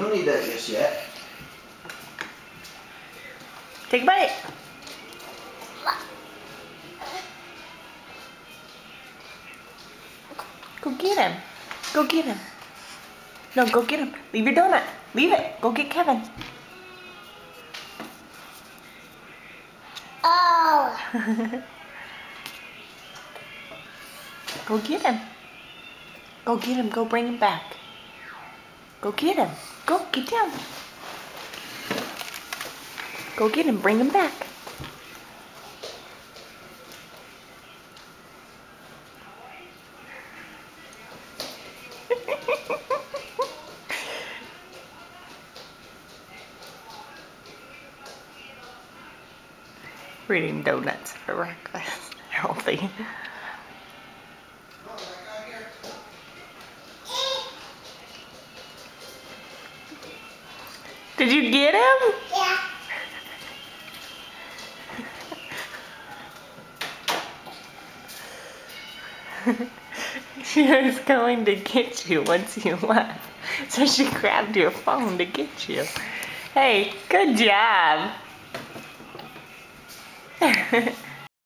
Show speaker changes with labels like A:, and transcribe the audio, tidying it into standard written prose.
A: don't need that just yet.
B: Take a bite. Go get him. Go get him. No, go get him. Leave your donut. Leave it. Go get Kevin.
C: Oh.
B: Go get him. Go get him. Go bring him back. Go get him. Go get down. Go get him. Bring him back. We're eating donuts for breakfast. Healthy. Did you get him?
C: Yeah.
B: She was going to get you once you left. So she grabbed your phone to get you. Hey, good job.